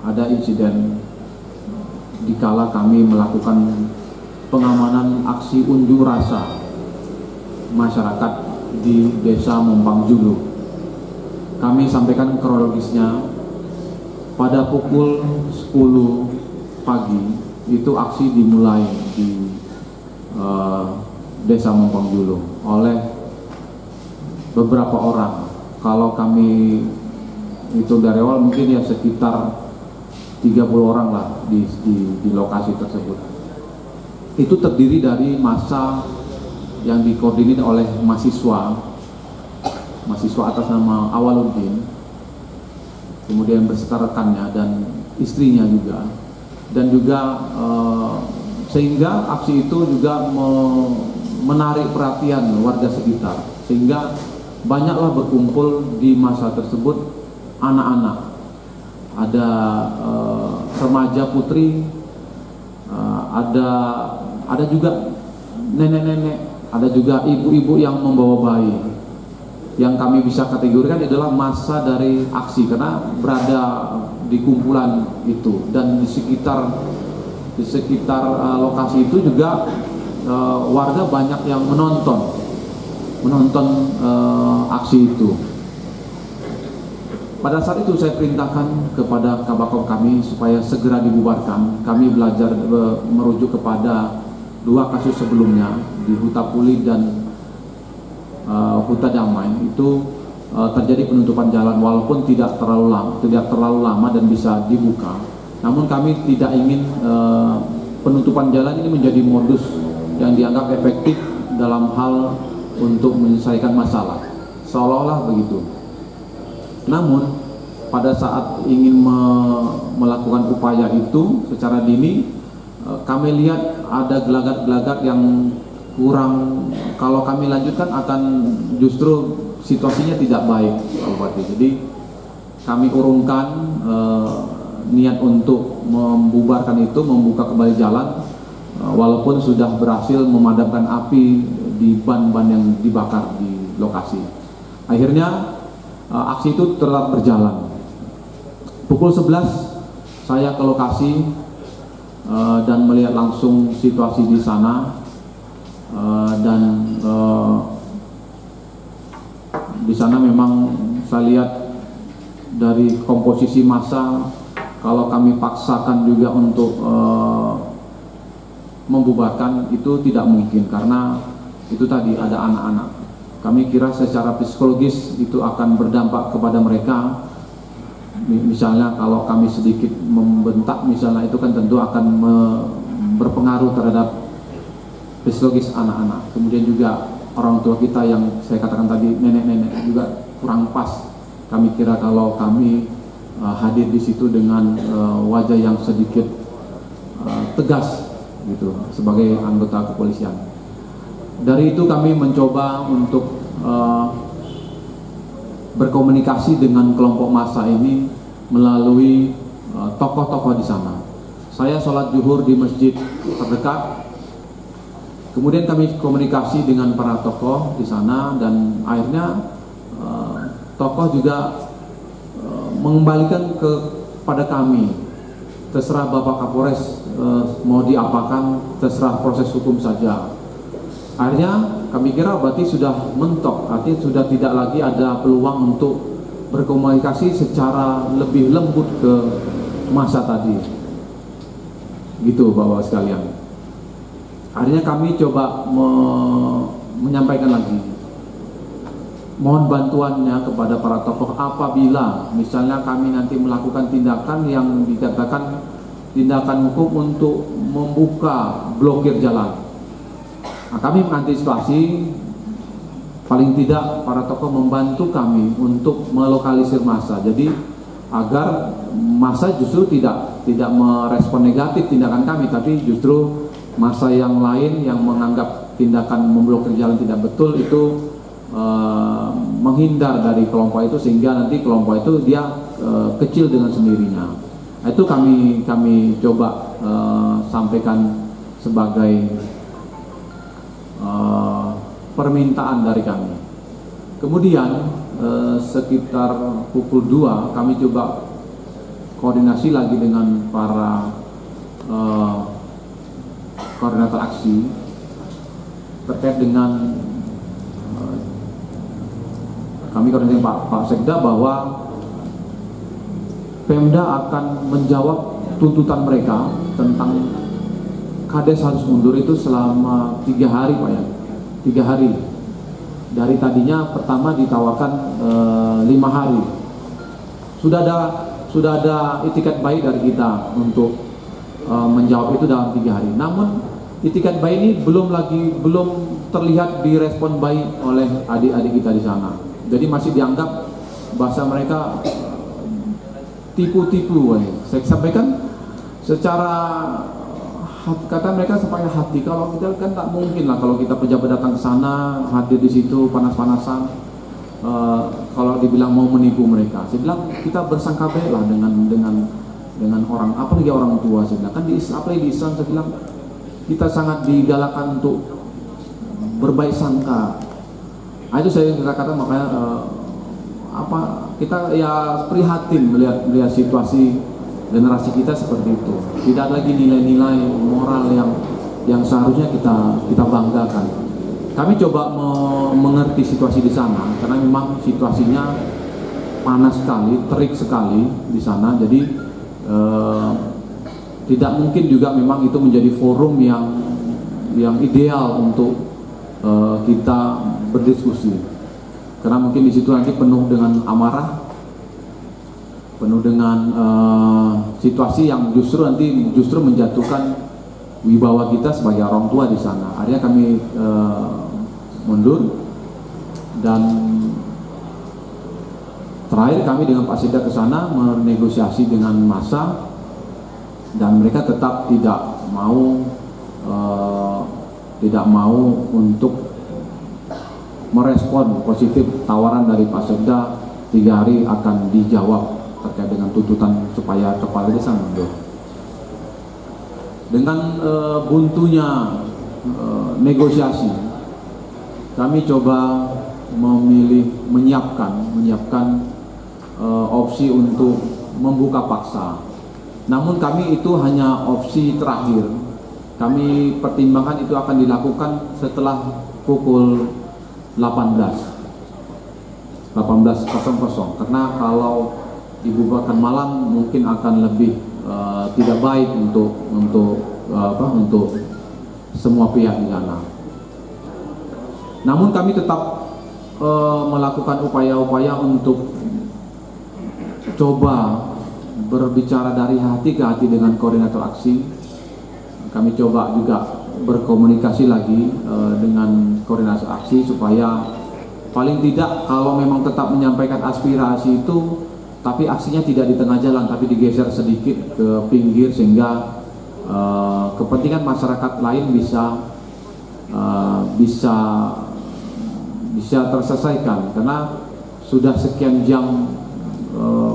ada insiden dikala kami melakukan pengamanan aksi unjuk rasa masyarakat di Desa Mompang Julu. Kami sampaikan kronologisnya. Pada pukul 10 pagi itu aksi dimulai di Desa Mompang Julu oleh beberapa orang. Kalau kami itu dari awal mungkin ya sekitar 30 orang lah di lokasi tersebut. Itu terdiri dari massa yang dikoordinir oleh mahasiswa atas nama Awaluddin, kemudian beserta rekannya dan istrinya juga, dan juga sehingga aksi itu juga menarik perhatian warga sekitar, sehingga banyaklah berkumpul di masa tersebut anak-anak, ada remaja putri, ada juga nenek-nenek, ada juga ibu-ibu yang membawa bayi. Yang kami bisa kategorikan adalah masa dari aksi karena berada di kumpulan itu, dan di sekitar lokasi itu juga warga banyak yang menonton aksi itu. Pada saat itu saya perintahkan kepada Kabakop kami supaya segera dibubarkan. Kami belajar merujuk kepada 2 kasus sebelumnya di Huta Puli dan Huta Damai. Itu terjadi penutupan jalan walaupun tidak terlalu lama dan bisa dibuka. Namun kami tidak ingin penutupan jalan ini menjadi modus yang dianggap efektif dalam hal untuk menyelesaikan masalah, seolah-olah begitu. Namun pada saat ingin melakukan upaya itu secara dini, kami lihat ada gelagat-gelagat yang kurang, kalau kami lanjutkan akan justru situasinya tidak baik, Pak Bupati. Jadi kami urungkan niat untuk membubarkan itu, membuka kembali jalan, walaupun sudah berhasil memadamkan api di ban-ban yang dibakar di lokasi. Akhirnya aksi itu tetap berjalan. Pukul 11 saya ke lokasi dan melihat langsung situasi di sana, dan di sana memang saya lihat dari komposisi massa, kalau kami paksakan juga untuk membubarkan itu tidak mungkin karena itu tadi ada anak-anak. Kami kira secara psikologis itu akan berdampak kepada mereka. Misalnya kalau kami sedikit membentak misalnya, itu kan tentu akan berpengaruh terhadap psikologis anak-anak. Kemudian juga orang tua kita yang saya katakan tadi, nenek-nenek juga kurang pas. Kami kira kalau kami hadir di situ dengan wajah yang sedikit tegas gitu sebagai anggota kepolisian. Dari itu kami mencoba untuk berkomunikasi dengan kelompok massa ini melalui tokoh-tokoh di sana. Saya sholat zuhur di masjid terdekat, kemudian kami komunikasi dengan para tokoh di sana, dan akhirnya tokoh juga mengembalikan kepada kami, terserah Bapak Kapolres mau diapakan, terserah proses hukum saja. Akhirnya kami kira berarti sudah mentok, artinya sudah tidak lagi ada peluang untuk berkomunikasi secara lebih lembut ke massa tadi. Gitu Bapak sekalian. Akhirnya kami coba menyampaikan lagi, mohon bantuannya kepada para tokoh apabila misalnya kami nanti melakukan tindakan yang dikatakan tindakan hukum untuk membuka blokir jalan. Nah, kami mengantisipasi, paling tidak para tokoh membantu kami untuk melokalisir massa. Jadi agar massa justru tidak merespon negatif tindakan kami, tapi justru massa yang lain yang menganggap tindakan memblokir jalan tidak betul itu menghindar dari kelompok itu, sehingga nanti kelompok itu dia kecil dengan sendirinya. Itu kami coba sampaikan sebagai permintaan dari kami. Kemudian sekitar pukul 2 kami coba koordinasi lagi dengan para koordinator aksi terkait dengan kami koordinasi Pak Sekda bahwa Pemda akan menjawab tuntutan mereka tentang Kades harus mundur itu selama 3 hari Pak ya, 3 hari. Dari tadinya pertama ditawarkan 5 hari. Sudah ada itikat baik dari kita untuk menjawab itu dalam 3 hari. Namun itikat baik ini belum terlihat direspon baik oleh adik-adik kita di sana. Jadi masih dianggap bahasa mereka tipu-tipu. Saya sampaikan secara kata mereka supaya hati, kalau kita kan tak mungkin lah kalau kita pejabat datang ke sana hadir di situ panas-panasan, kalau dibilang mau menipu mereka. Saya bilang kita bersangka baik lah dengan orang, apalagi orang tua. Saya bilang kan apalagi di Islam, saya bilang kita sangat digalakkan untuk berbaik sangka. Itu saya katakan, makanya kita ya prihatin melihat situasi generasi kita seperti itu. Tidak lagi nilai-nilai moral yang seharusnya kita banggakan. Kami coba mengerti situasi di sana karena memang situasinya panas sekali, terik sekali di sana. Jadi tidak mungkin juga memang itu menjadi forum yang ideal untuk kita berdiskusi. Karena mungkin di situ nanti penuh dengan amarah, penuh dengan situasi yang justru menjatuhkan wibawa kita sebagai orang tua di sana. Akhirnya kami mundur, dan terakhir kami dengan Pak Sekda ke sana menegosiasi dengan massa, dan mereka tetap tidak mau untuk merespon positif tawaran dari Pak Sekda 3 hari akan dijawab terkait dengan tuntutan supaya kepala desa mundur. Dengan buntunya negosiasi, kami coba menyiapkan opsi untuk membuka paksa. Namun kami itu hanya opsi terakhir. Kami pertimbangkan itu akan dilakukan setelah pukul 18.00, karena kalau dibubarkan malam mungkin akan lebih tidak baik untuk semua pihak di sana. Namun kami tetap melakukan upaya-upaya untuk coba berbicara dari hati ke hati dengan koordinator aksi. Kami coba juga berkomunikasi lagi dengan koordinator aksi supaya paling tidak kalau memang tetap menyampaikan aspirasi itu, tapi aksinya tidak di tengah jalan, tapi digeser sedikit ke pinggir sehingga kepentingan masyarakat lain bisa terselesaikan. Karena sudah sekian jam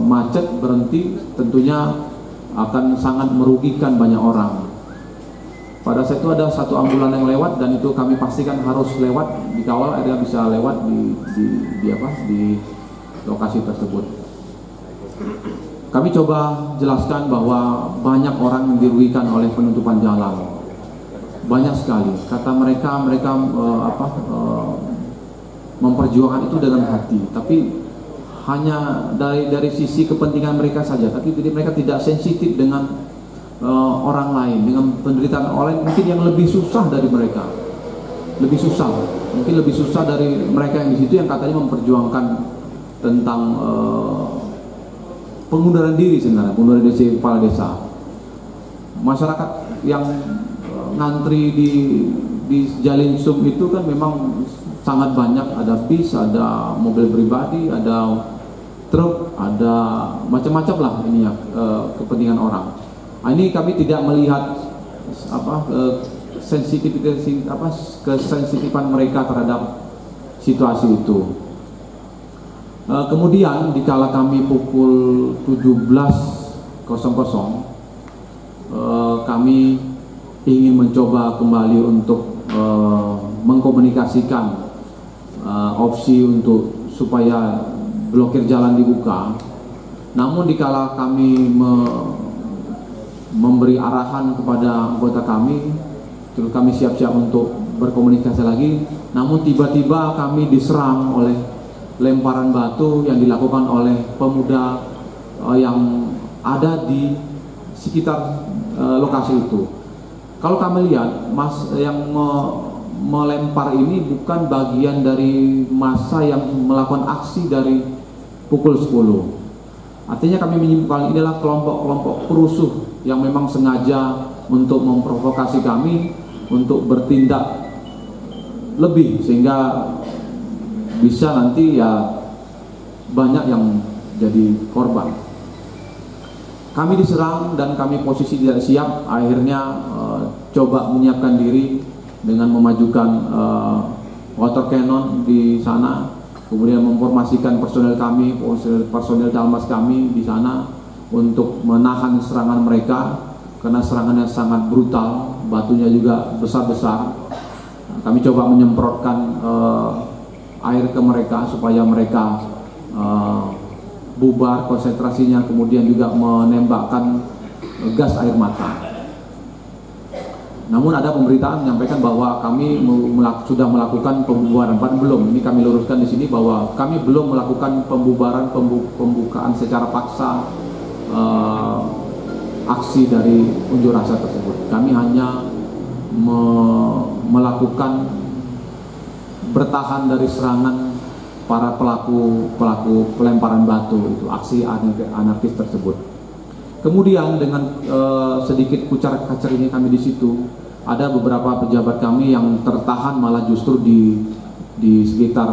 macet berhenti, tentunya akan sangat merugikan banyak orang. Pada saat itu ada satu ambulan yang lewat, dan itu kami pastikan harus lewat, dikawal akhirnya bisa lewat di lokasi tersebut. Kami coba jelaskan bahwa banyak orang yang dirugikan oleh penutupan jalan, banyak sekali. Kata mereka memperjuangkan itu dengan hati, tapi hanya dari sisi kepentingan mereka saja. Tapi mereka tidak sensitif dengan orang lain, dengan penderitaan orang lain mungkin yang lebih susah dari mereka, lebih susah dari mereka yang di situ, yang katanya memperjuangkan tentang pengunduran diri sebenarnya, pengunduran diri kepala desa. Masyarakat yang ngantri di Jalinsum itu kan memang sangat banyak, ada bis, ada mobil pribadi, ada truk, ada macam-macam lah ini ya, kepentingan orang. Ini kami tidak melihat kesensitifan mereka terhadap situasi itu. Kemudian dikala kami pukul 17.00 kami ingin mencoba kembali untuk mengkomunikasikan opsi supaya blokir jalan dibuka. Namun dikala kami memberi arahan kepada anggota kami, terus kami siap-siap untuk berkomunikasi lagi, namun tiba-tiba kami diserang oleh lemparan batu yang dilakukan oleh pemuda yang ada di sekitar lokasi itu. Kalau kami lihat, yang melempar ini bukan bagian dari massa yang melakukan aksi dari pukul 10. Artinya kami menyimpulkan ini adalah kelompok-kelompok perusuh yang memang sengaja untuk memprovokasi kami untuk bertindak lebih, sehingga bisa nanti ya banyak yang jadi korban. Kami diserang dan kami posisi tidak siap, akhirnya coba menyiapkan diri dengan memajukan water cannon di sana, kemudian memformasikan personel kami, personel Dalmas kami di sana untuk menahan serangan mereka, karena serangannya sangat brutal, batunya juga besar-besar. Kami coba menyemprotkan air ke mereka supaya mereka bubar konsentrasinya, kemudian juga menembakkan gas air mata. Namun ada pemberitaan menyampaikan bahwa kami sudah melakukan pembubaran. Belum, ini kami luruskan di sini bahwa kami belum melakukan pembukaan secara paksa aksi dari unjuk rasa tersebut. Kami hanya melakukan bertahan dari serangan para pelaku pelemparan batu itu, aksi anarkis tersebut. Kemudian dengan sedikit kucar-kacir ini kami di situ, ada beberapa pejabat kami yang tertahan malah justru di sekitar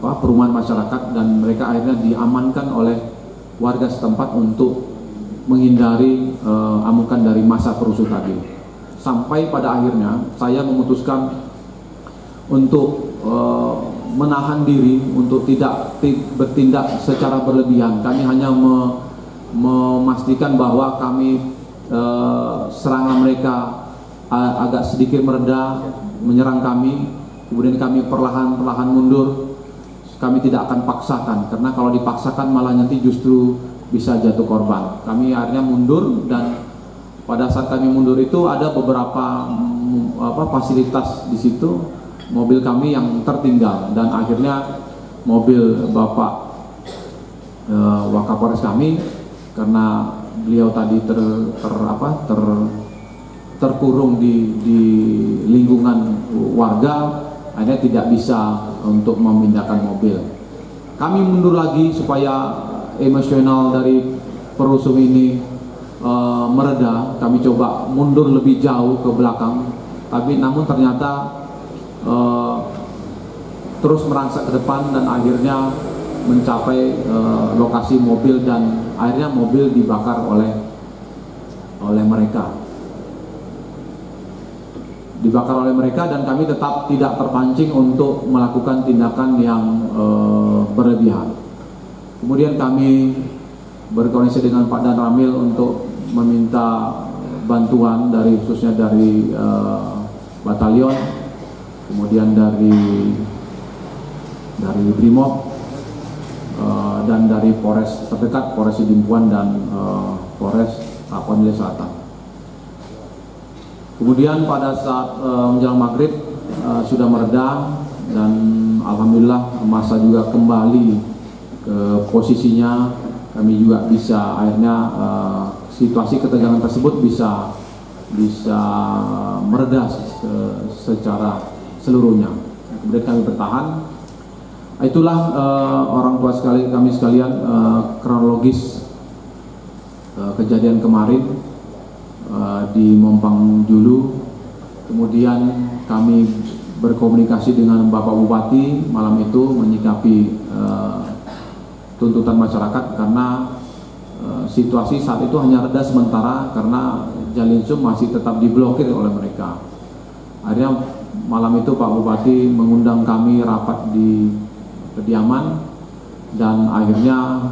perumahan masyarakat, dan mereka akhirnya diamankan oleh warga setempat untuk menghindari amukan dari massa perusuh tadi. Sampai pada akhirnya saya memutuskan untuk menahan diri untuk tidak bertindak secara berlebihan. Kami hanya memastikan bahwa serangan mereka agak sedikit mereda, menyerang kami, kemudian kami perlahan-lahan mundur. Kami tidak akan paksakan, karena kalau dipaksakan malah nanti justru bisa jatuh korban. Kami akhirnya mundur, dan pada saat kami mundur itu ada beberapa fasilitas di situ, mobil kami yang tertinggal, dan akhirnya mobil Bapak Wakapolres kami, karena beliau tadi terkurung di lingkungan warga, akhirnya tidak bisa untuk memindahkan mobil. Kami mundur lagi supaya emosional dari perusuh ini mereda. Kami coba mundur lebih jauh ke belakang, tapi namun ternyata terus merangsek ke depan, dan akhirnya mencapai lokasi mobil, dan akhirnya mobil dibakar oleh mereka. Dan kami tetap tidak terpancing untuk melakukan tindakan yang berlebihan. Kemudian kami berkoordinasi dengan Pak Dan Ramil untuk meminta bantuan khususnya dari batalion, kemudian dari Brimob, dan dari Polres terdekat, Polres Sidimpuan dan Polres Tapanuli Selatan. Kemudian pada saat menjelang maghrib sudah mereda, dan alhamdulillah massa juga kembali ke posisinya. Kami juga bisa akhirnya situasi ketegangan tersebut bisa mereda secara seluruhnya. Kemudian kami bertahan. Itulah orang tua kami sekalian, kronologis kejadian kemarin di Mompang Julu. Kemudian kami berkomunikasi dengan Bapak Bupati malam itu menyikapi tuntutan masyarakat, karena situasi saat itu hanya reda sementara karena Jalinsum masih tetap diblokir oleh mereka. Akhirnya malam itu Pak Bupati mengundang kami rapat di kediaman, dan akhirnya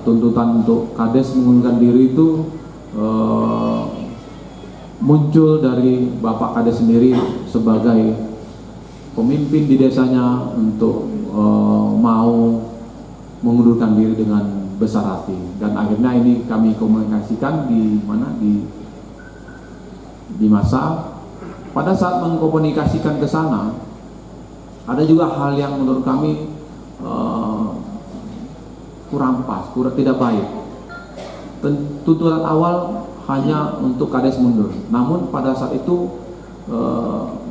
tuntutan untuk Kades mengundurkan diri itu muncul dari Bapak Kades sendiri sebagai pemimpin di desanya untuk mau mengundurkan diri dengan besar hati. Dan akhirnya ini kami komunikasikan di mana, di masa. Pada saat mengkomunikasikan ke sana, ada juga hal yang menurut kami kurang pas, tidak baik. Tuntutan awal hanya untuk Kades mundur, namun pada saat itu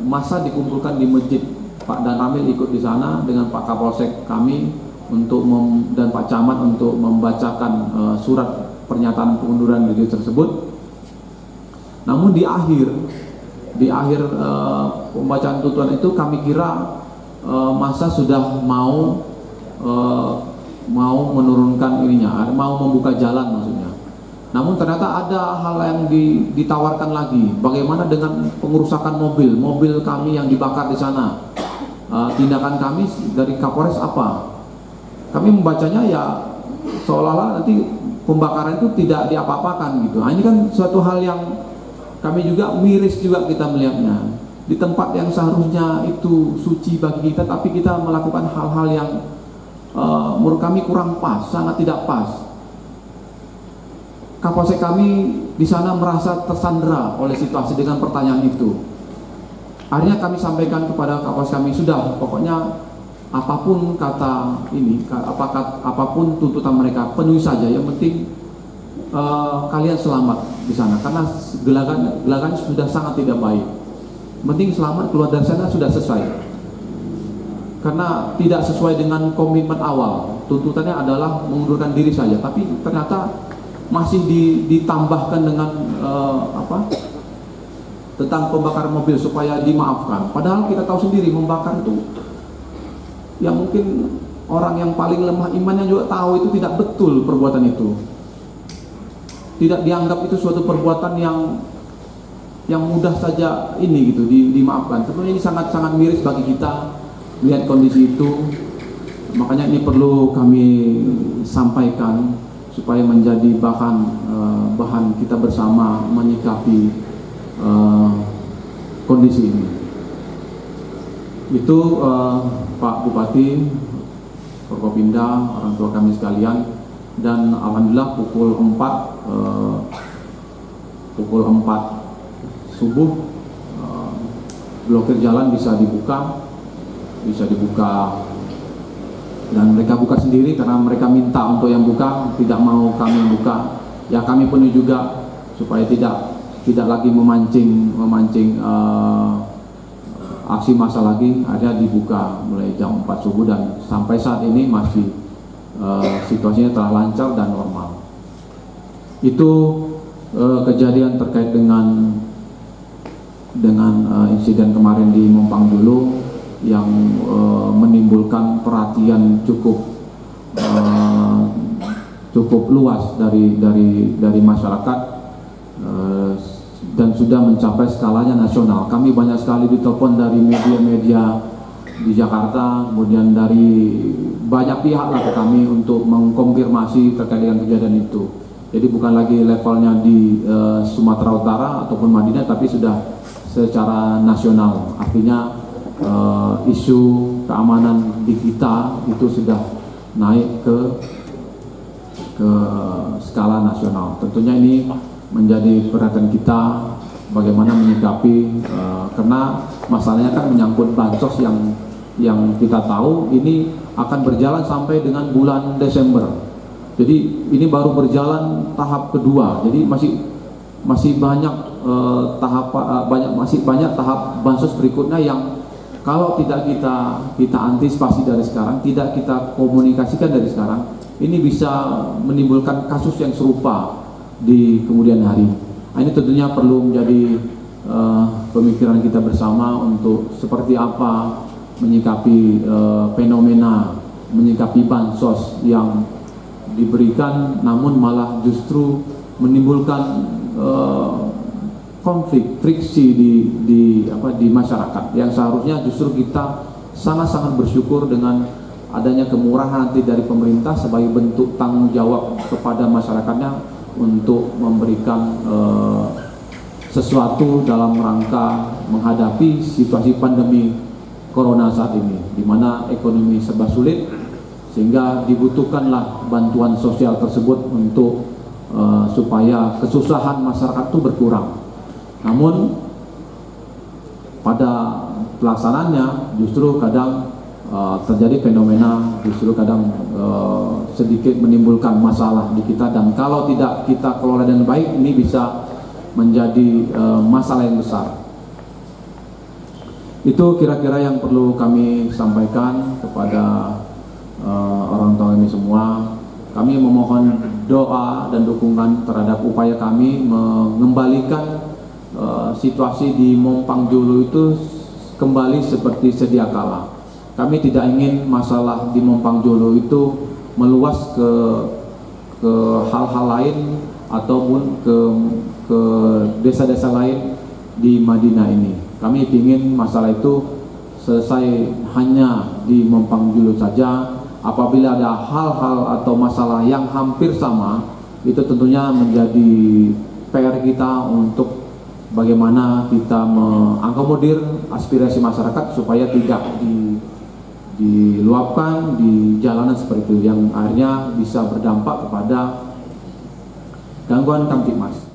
masa dikumpulkan di masjid. Pak Dan Ramil ikut di sana dengan Pak Kapolsek kami dan Pak Camat untuk membacakan surat pernyataan pengunduran diri tersebut. Namun di akhir pembacaan tuntutan itu kami kira masa sudah mau menurunkan ininya, mau membuka jalan maksudnya. Namun ternyata ada hal yang ditawarkan lagi. Bagaimana dengan pengerusakan mobil kami yang dibakar di sana? Tindakan kami dari Kapolres apa? Kami membacanya ya seolah-olah nanti pembakaran itu tidak diapa-apakan gitu. Nah, ini kan suatu hal yang kami juga miris juga kita melihatnya. Di tempat yang seharusnya itu suci bagi kita, tapi kita melakukan hal-hal yang menurut kami kurang pas, sangat tidak pas. Kapolsek kami di sana merasa tersandera oleh situasi dengan pertanyaan itu. Akhirnya kami sampaikan kepada Kapolsek kami, sudah pokoknya apapun kata ini, apapun tuntutan mereka penuhi saja. Yang penting kalian selamat di sana, karena gelagatnya sudah sangat tidak baik. Penting selamat, keluar dari sana sudah selesai. Karena tidak sesuai dengan komitmen awal, tuntutannya adalah mengundurkan diri saja, tapi ternyata masih ditambahkan dengan tentang pembakaran mobil supaya dimaafkan. Padahal kita tahu sendiri membakar itu, ya mungkin orang yang paling lemah imannya juga tahu itu tidak betul perbuatan itu. Tidak dianggap itu suatu perbuatan yang mudah saja ini gitu dimaafkan. Tentunya ini sangat-sangat miris bagi kita lihat kondisi itu. Makanya ini perlu kami sampaikan supaya menjadi bahan kita bersama menyikapi kondisi ini. Itu Pak Bupati, Forkopimda, orang tua kami sekalian, dan alhamdulillah pukul 4 subuh blokir jalan bisa dibuka dan mereka buka sendiri karena mereka minta untuk yang buka, tidak mau kami yang buka. Ya kami penuhi juga supaya tidak lagi memancing aksi massa lagi. Ada dibuka mulai jam 4 subuh dan sampai saat ini masih situasinya telah lancar dan normal. Itu kejadian terkait dengan insiden kemarin di Mompang dulu yang menimbulkan perhatian cukup luas dari masyarakat dan sudah mencapai skalanya nasional. Kami banyak sekali ditelepon dari media-media di Jakarta, kemudian dari banyak pihak lah ke kami untuk mengkonfirmasi terkait dengan kejadian itu. Jadi bukan lagi levelnya di Sumatera Utara ataupun Madinah, tapi sudah secara nasional. Artinya isu keamanan di kita itu sudah naik ke skala nasional. Tentunya ini menjadi perhatian kita bagaimana menyikapi karena masalahnya kan menyangkut bansos yang kita tahu ini akan berjalan sampai dengan bulan Desember. Jadi ini baru berjalan tahap kedua. Jadi masih banyak banyak tahap bansos berikutnya yang kalau tidak kita antisipasi dari sekarang, tidak kita komunikasikan dari sekarang, ini bisa menimbulkan kasus yang serupa di kemudian hari. Nah, ini tentunya perlu menjadi pemikiran kita bersama untuk seperti apa menyikapi fenomena, menyikapi bansos yang diberikan namun malah justru menimbulkan konflik, friksi di masyarakat, yang seharusnya justru kita sangat-sangat bersyukur dengan adanya kemurahan nanti dari pemerintah sebagai bentuk tanggung jawab kepada masyarakatnya untuk memberikan sesuatu dalam rangka menghadapi situasi pandemi corona saat ini, di mana ekonomi serba sulit, sehingga dibutuhkanlah bantuan sosial tersebut untuk supaya kesusahan masyarakat itu berkurang. Namun pada pelaksanaannya justru kadang terjadi fenomena, justru kadang sedikit menimbulkan masalah di kita, dan kalau tidak kita kelola dengan baik ini bisa menjadi masalah yang besar. Itu kira-kira yang perlu kami sampaikan kepada orang tua ini semua. Kami memohon doa dan dukungan terhadap upaya kami mengembalikan situasi di Mompang Julu itu kembali seperti sedia kala. Kami tidak ingin masalah di Mompang Julu itu meluas ke hal-hal lain ataupun ke desa-desa lain di Madinah ini. Kami ingin masalah itu selesai hanya di Mompang Julu saja. Apabila ada hal-hal atau masalah yang hampir sama, itu tentunya menjadi PR kita untuk bagaimana kita mengakomodir aspirasi masyarakat supaya tidak diluapkan di jalanan seperti itu, yang akhirnya bisa berdampak kepada gangguan Kamtibmas.